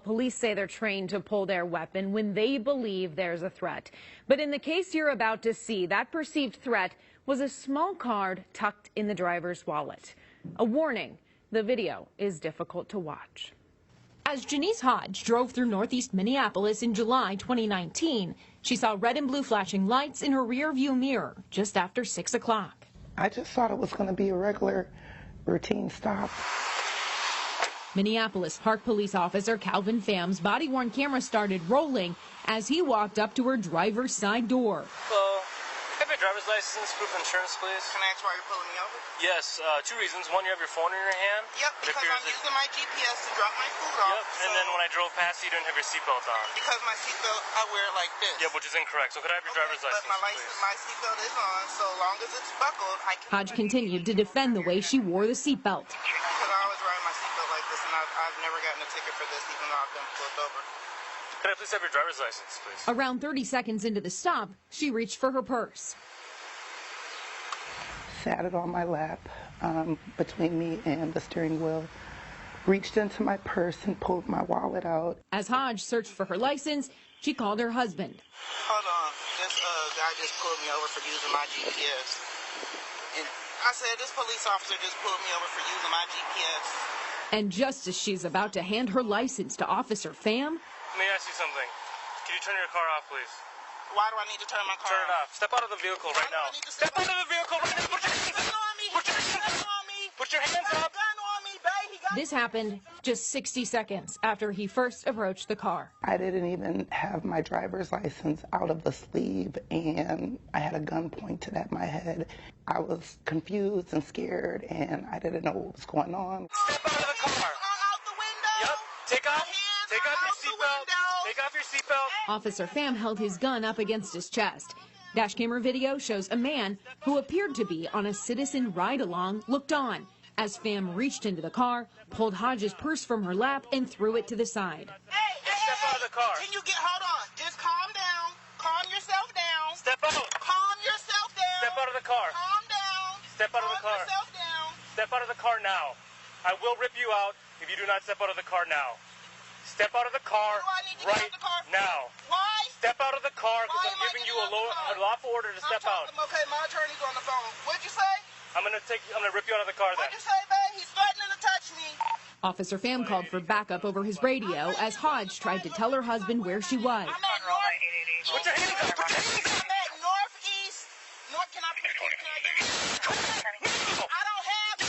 Police say they're trained to pull their weapon when they believe there's a threat. But in the case you're about to see, that perceived threat was a small card tucked in the driver's wallet. A warning, the video is difficult to watch. As Janice Hodge drove through northeast Minneapolis in July 2019, she saw red and blue flashing lights in her rear view mirror just after 6 o'clock. I just thought it was going to be a regular routine stop. Minneapolis Park Police Officer Calvin Pham's body-worn camera started rolling as he walked up to her driver's side door. Hello. Have your driver's license, proof of insurance, please? Can I ask why you're pulling me over? Yes, two reasons. One, you have your phone in your hand. Yep, because I'm using my GPS to drop my food off. Yep, and then when I drove past you didn't have your seatbelt on. Because my seatbelt, I wear it like this. Yep, which is incorrect. So could I have your driver's license, but my seatbelt is on, so long as it's buckled, I can... Hodge continued to defend the way she wore the seatbelt. Because I always ride my seatbelt like this, and I've never gotten a ticket for this, even though I've been pulled over. Could I please have your driver's license, please? Around 30 seconds into the stop, she reached for her purse. Sat it on my lap between me and the steering wheel, reached into my purse and pulled my wallet out. As Hodge searched for her license, she called her husband. Hold on, this guy just pulled me over for using my GPS. And I said, this police officer just pulled me over for using my GPS. And just as she's about to hand her license to Officer Pham... Let me ask you something. Can you turn your car off, please? Why do I need to turn my car Turn it off. Step out of the vehicle right now. Step out of the vehicle right now. Put your hands up. Put your hands up. This happened just 60 seconds after he first approached the car. I didn't even have my driver's license out of the sleeve, and I had a gun pointed at my head. I was confused and scared, and I didn't know what was going on. Step out of the car. Out the window. Yep. Take off your seatbelt. Take off your seatbelt. Officer Pham held his gun up against his chest. Dash camera video shows a man who appeared to be on a citizen ride-along looked on as Pham reached into the car, pulled Hodge's purse from her lap, and threw it to the side. Hey, step out of the car. Can you hold on, just calm down. Calm yourself down. Step out. Calm yourself down. Step out of the car. Calm down. Step out of the car. Calm yourself down. Step out of the car now. I will rip you out if you do not step out of the car now. Step out of the car right now. Why? Step out of the car because I'm giving you a lawful order to step out. Okay, my attorney's on the phone. What'd you say? I'm gonna rip you out of the car then. What'd you say, babe? He's threatening to touch me. Officer Pham called for backup over his radio as Hodge tried to tell her husband where she was. I'm at North. Put your hands up. Put your hands up. I'm at Northeast. Can I I don't have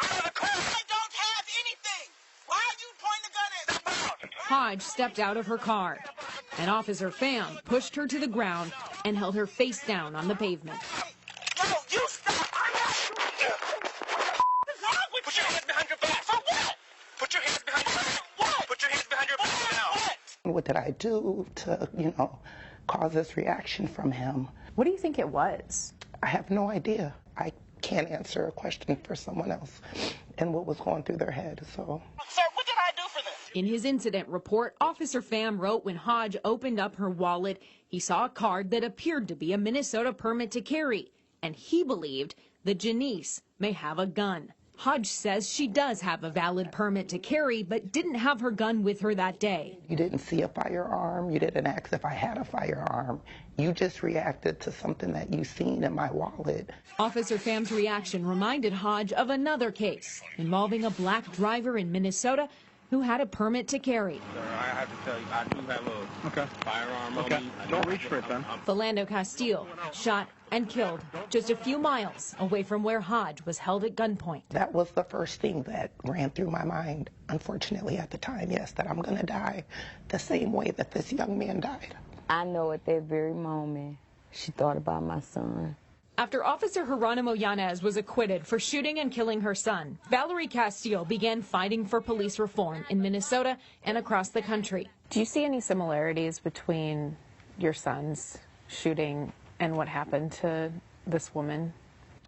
out of the car. I don't have anything. Why are you pointing the gun at me? Hodge stepped out of her car, and Officer Pham pushed her to the ground and held her face down on the pavement. No, you stop. Put your hands behind your back. For what? Put your hands behind your back. What? Put your hands behind your back now. What did I do to, cause this reaction from him? What do you think it was? I have no idea. I can't answer a question for someone else and what was going through their head, so. Sir, what did I do for this? In his incident report, Officer Pham wrote when Hodge opened up her wallet, he saw a card that appeared to be a Minnesota permit to carry, and he believed that Janice may have a gun. Hodge says she does have a valid permit to carry, but didn't have her gun with her that day. You didn't see a firearm. You didn't ask if I had a firearm. You just reacted to something that you seen in my wallet. Officer Pham's reaction reminded Hodge of another case involving a black driver in Minnesota who had a permit to carry. Sir, I have to tell you, I do have a firearm on me. Don't reach for it then. Philando Castile shot and killed just a few miles away from where Hodge was held at gunpoint. That was the first thing that ran through my mind, unfortunately, at the time, yes, that I'm going to die the same way that this young man died. I know at that very moment she thought about my son. After Officer Geronimo Yanez was acquitted for shooting and killing her son, Valerie Castile began fighting for police reform in Minnesota and across the country. Do you see any similarities between your son's shooting and what happened to this woman?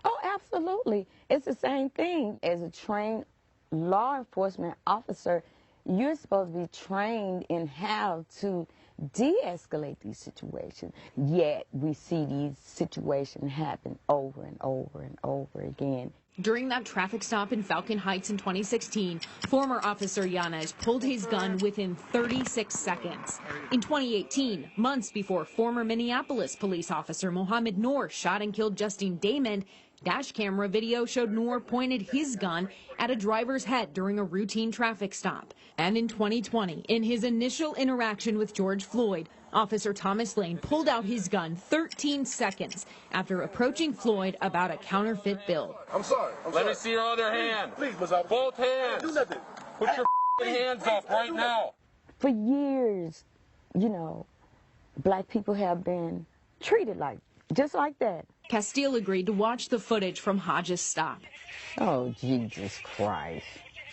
Oh, absolutely. It's the same thing. As a trained law enforcement officer, you're supposed to be trained in how to de-escalate these situations. Yet we see these situations happen over and over and over again. During that traffic stop in Falcon Heights in 2016, former Officer Yanez pulled his gun within 36 seconds. In 2018, months before former Minneapolis police officer Mohammed Noor shot and killed Justine Damon, dash camera video showed Noor pointed his gun at a driver's head during a routine traffic stop. And in 2020, in his initial interaction with George Floyd, Officer Thomas Lane pulled out his gun 13 seconds after approaching Floyd about a counterfeit bill. I'm sorry. Let me see your other hand. Please, both hands. Do nothing. Put your hands up right now. For years, you know, black people have been treated just like that. Castile agreed to watch the footage from Hodges' stop. Oh, Jesus Christ.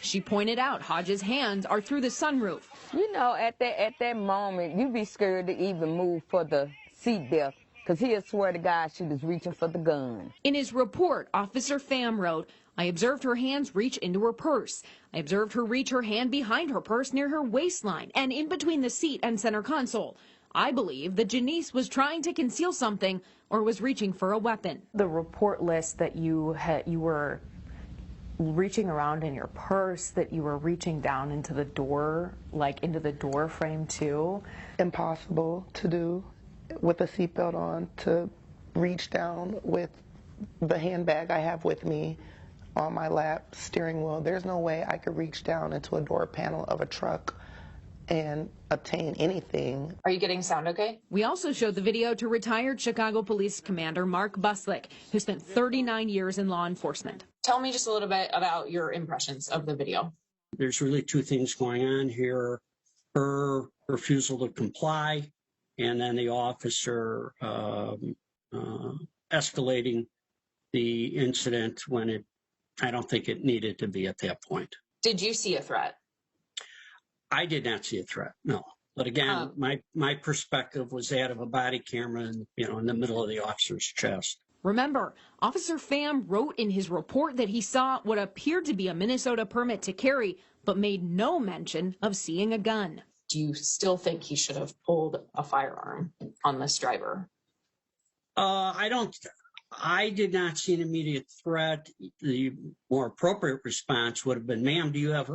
She pointed out Hodges' hands are through the sunroof. You know, at that moment, you'd be scared to even move for the seatbelt, because he'll swear to God she was reaching for the gun. In his report, Officer Pham wrote, I observed her hands reach into her purse. I observed her reach her hand behind her purse near her waistline and in between the seat and center console. I believe that Janice was trying to conceal something or was reaching for a weapon. The report lists that you were reaching around in your purse, that you were reaching down into the door, like into the door frame too. Impossible to do with a seatbelt on, to reach down with the handbag I have with me on my lap, steering wheel. There's no way I could reach down into a door panel of a truck and obtain anything. Are you getting sound okay? We also showed the video to retired Chicago Police Commander Mark Buslick, who spent 39 years in law enforcement. Tell me just a little bit about your impressions of the video. There's really two things going on here. Her refusal to comply, and then the officer escalating the incident when I don't think it needed to be at that point. Did you see a threat? I did not see a threat, no. But again, my perspective was that of a body camera in the middle of the officer's chest. Remember, Officer Pham wrote in his report that he saw what appeared to be a Minnesota permit to carry, but made no mention of seeing a gun. Do you still think he should have pulled a firearm on this driver? I did not see an immediate threat. The more appropriate response would have been, ma'am, do you have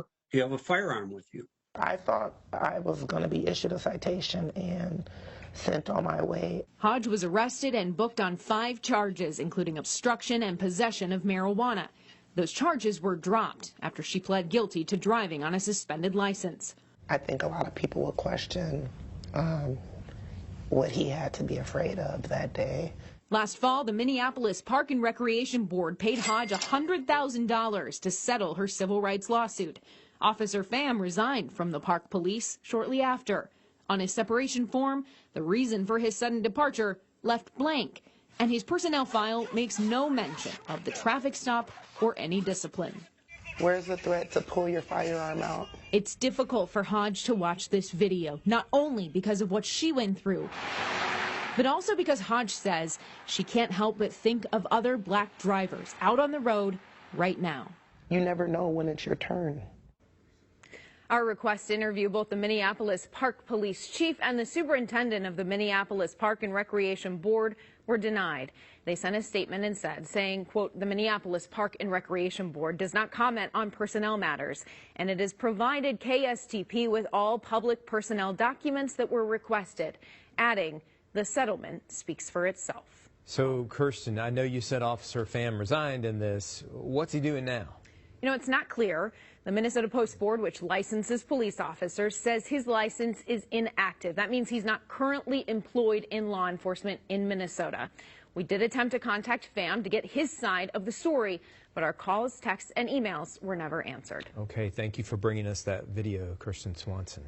a firearm with you? I thought I was going to be issued a citation and sent on my way. Hodge was arrested and booked on 5 charges, including obstruction and possession of marijuana. Those charges were dropped after she pled guilty to driving on a suspended license. I think a lot of people will question what he had to be afraid of that day. Last fall, the Minneapolis Park and Recreation Board paid Hodge $100,000 to settle her civil rights lawsuit. Officer Pham resigned from the park police shortly after. On his separation form, the reason for his sudden departure left blank, and his personnel file makes no mention of the traffic stop or any discipline. Where's the threat to pull your firearm out? It's difficult for Hodge to watch this video, not only because of what she went through, but also because Hodge says she can't help but think of other black drivers out on the road right now. You never know when it's your turn. Our request to interview both the Minneapolis Park Police Chief and the Superintendent of the Minneapolis Park and Recreation Board were denied. They sent a statement and saying, quote, the Minneapolis Park and Recreation Board does not comment on personnel matters, and it has provided KSTP with all public personnel documents that were requested, adding, the settlement speaks for itself. So, Kirsten, I know you said Officer Pham resigned in this. What's he doing now? You know, it's not clear. The Minnesota Post Board, which licenses police officers, says his license is inactive. That means he's not currently employed in law enforcement in Minnesota. We did attempt to contact Pham to get his side of the story, but our calls, texts, and emails were never answered. Okay, thank you for bringing us that video, Kirsten Swanson.